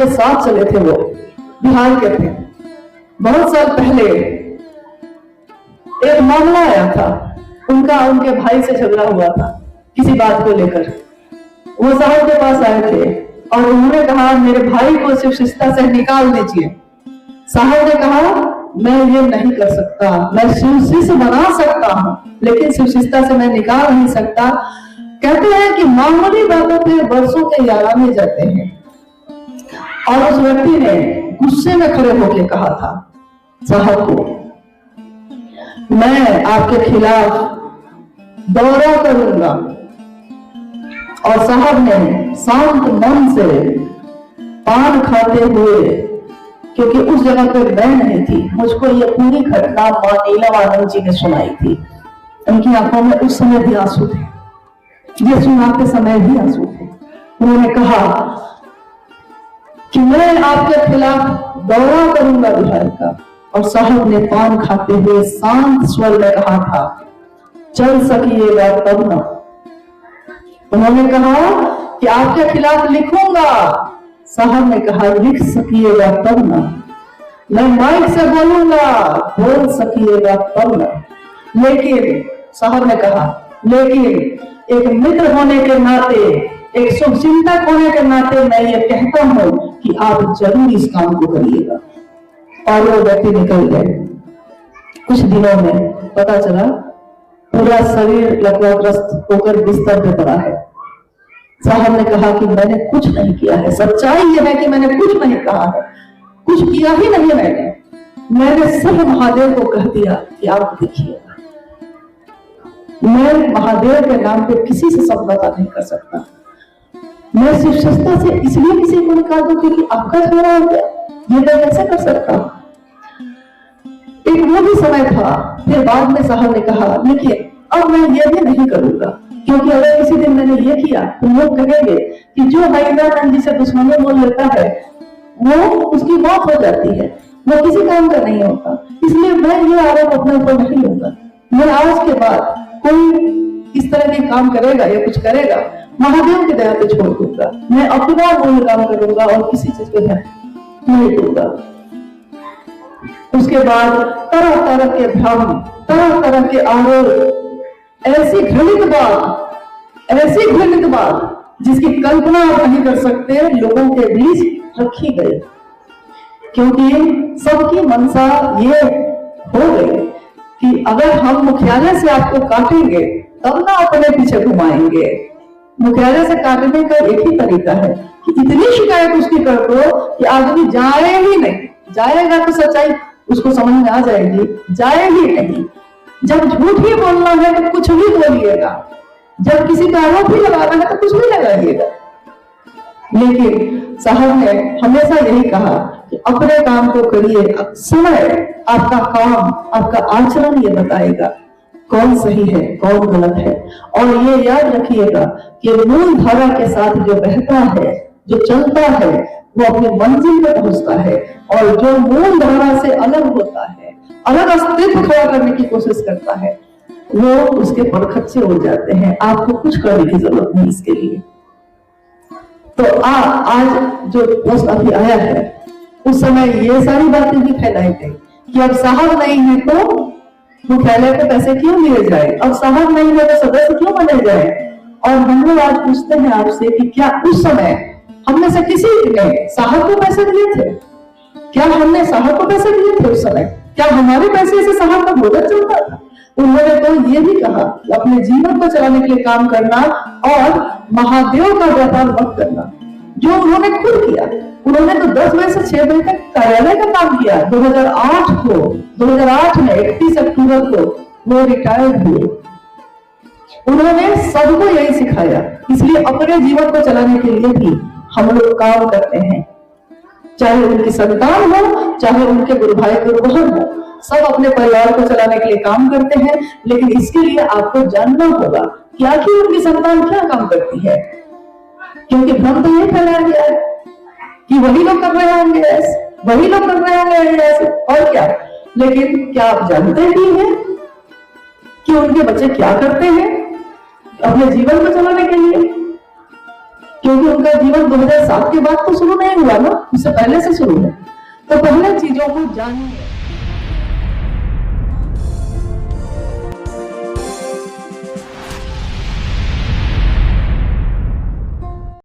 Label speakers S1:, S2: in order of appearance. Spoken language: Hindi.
S1: के साथ चले थे, वो बिहार के थे। बहुत साल पहले एक मामला आया था, उनका उनके भाई से झगड़ा हुआ था किसी बात को लेकर। वो साहब के पास आए थे और उन्होंने कहा मेरे भाई को शिव शिष्टता से निकाल दीजिए। साहब ने कहा मैं ये नहीं कर सकता, मैं शिव शिष्य बना सकता हूँ लेकिन शिव शिष्टता से मैं निकाल नहीं सकता। कहते हैं कि मामूली बातों पे वर्षों के याराने जाते हैं। और उस व्यक्ति ने गुस्से में खड़े होकर कहा था साहब को, मैं आपके खिलाफ दौरा करूंगा। और साहब ने शांत मन से पान खाते हुए, क्योंकि उस जगह पर मैं नहीं थी, मुझको ये पूरी घटना मां नीलम जी ने सुनाई थी। उनकी आंखों में उस समय भी आंसू थे, ये सुनाते समय भी आंसू थे। उन्होंने कहा कि मैं आपके खिलाफ दौरा करूंगा बिहार का। और साहब ने पान खाते हुए शांत स्वर में कहा था चल सकिएगा तब ना। उन्होंने कहा कि आपके खिलाफ लिखूंगा। साहब ने कहा लिख सकिएगा तब ना, मैं माइक से बोलूंगा, बोल सकिएगा तब ना। लेकिन साहब ने कहा लेकिन एक मित्र होने के नाते, एक शुभचिंतक होने के नाते मैं ये कहता हूं कि आप जरूर इस काम को करिएगा। और वो व्यक्ति निकल गए। कुछ दिनों में पता चला पूरा शरीर लकवाग्रस्त होकर बिस्तर पे पड़ा है। साहब ने कहा कि मैंने कुछ नहीं किया है, सच्चाई यह है कि मैंने कुछ नहीं कहा है, कुछ किया ही नहीं मैंने सिर्फ महादेव को कह दिया कि आप देखिएगा। मैं महादेव के नाम पे किसी से समझौता नहीं कर सकता। मैं शिव शिष्टता से इसलिए किसी को निकाल दूं क्योंकि आपका झगड़ा हो गया, ये मैं कैसे कर सकता हूं। एक वो भी समय था। फिर बाद में साहब ने कहा लेकिन अब मैं ये भी नहीं करूंगा, क्योंकि अगर किसी दिन मैंने ये किया तो लोग कहेंगे कि जो हरिदानंद जी से दुश्मनी बोल लेता है वो उसकी मौत हो जाती है, वो किसी काम का नहीं होता। इसलिए मैं ये आरोप अपने ऊपर नहीं लूंगा। मैं आज के बाद कोई इस तरह के काम करेगा या कुछ करेगा महादेव की दया पे छोड़ दूंगा। मैं अपना मूल काम करूंगा और किसी चीज पे ध्यान नहीं दूंगा। उसके बाद तरह तरह के भ्रम, तरह तरह के आरोप, ऐसी घृणित बात जिसकी कल्पना आप नहीं कर सकते लोगों के बीच रखी गई, क्योंकि सबकी मनसा ये हो गई कि अगर हम मुख्यालय से आपको काटेंगे तब ना अपने पीछे घुमाएंगे। मुख्यालय से काटने का एक ही तरीका है कि इतनी शिकायत उसकी कर दो कि आदमी जाए ही नहीं। जाएगा तो सच्चाई उसको समझ में आ जाएगी, जाए ही नहीं। जब झूठ ही बोलना है तो कुछ भी बोलिएगा, जब किसी का आरोप ही लगाना है तो कुछ भी लगाइएगा। लेकिन साहब ने हमेशा यही कहा कि अपने काम को करिए, समय आपका काम, आपका आचरण ये बताएगा कौन सही है कौन गलत है। और ये याद रखिएगा कि मूल धारा के साथ जो बहता है, जो चलता है, वो अपनी मंजिल पे पहुंचता है। और जो मूल धारा से अलग होता है, अलग अस्तित्व खड़ा करने की कोशिश करता है, वो उसके परखच्चे उड़ जाते हैं। आपको कुछ करने की जरूरत नहीं इसके लिए। तो आज जो पोस्ट अभी आया है उस समय ये सारी बातें भी फैलाई गई कि अब साहब नहीं है तो मुख्यालय को पैसे क्यों दिए जाए, अब साहब नहीं है तो सदस्य क्यों बने जाए। और हम लोग आज पूछते हैं आपसे कि क्या उस समय हम में से किसी ने साहब को पैसे दिए थे? क्या हमने साहब को पैसे दिए थे उस समय? क्या हमारे पैसे से साहब का भोजन चलता था? उन्होंने तो ये भी कहा कि अपने जीवन को चलाने के लिए काम करना और महादेव का व्यापार मत करना, जो उन्होंने खुद किया। उन्होंने तो 10 बजे से 6 बजे तक कार्यालय का काम किया। 2008 में 31 अक्टूबर को वो रिटायर्ड हुए। उन्होंने सबको यही सिखाया। इसलिए अपने जीवन को चलाने के लिए भी हम लोग काम करते हैं, चाहे उनकी संतान हो, चाहे उनके गुरु भाई गुरु बहन हो, सब अपने परिवार को चलाने के लिए काम करते हैं। लेकिन इसके लिए आपको जानना होगा कि आखिर उनकी संतान क्या काम करती है, क्योंकि भ्रम तो ये फैलाया गया है कि वही लोग कर रहे होंगे ऐसे, वही लोग कर रहे होंगे ऐसे, और क्या। लेकिन क्या आप जानते भी हैं कि उनके बच्चे क्या करते हैं अपने जीवन को चलाने के लिए? क्योंकि उनका जीवन 2007 के बाद तो शुरू नहीं हुआ ना, उससे पहले से शुरू है। तो पहले चीजों को जानिए।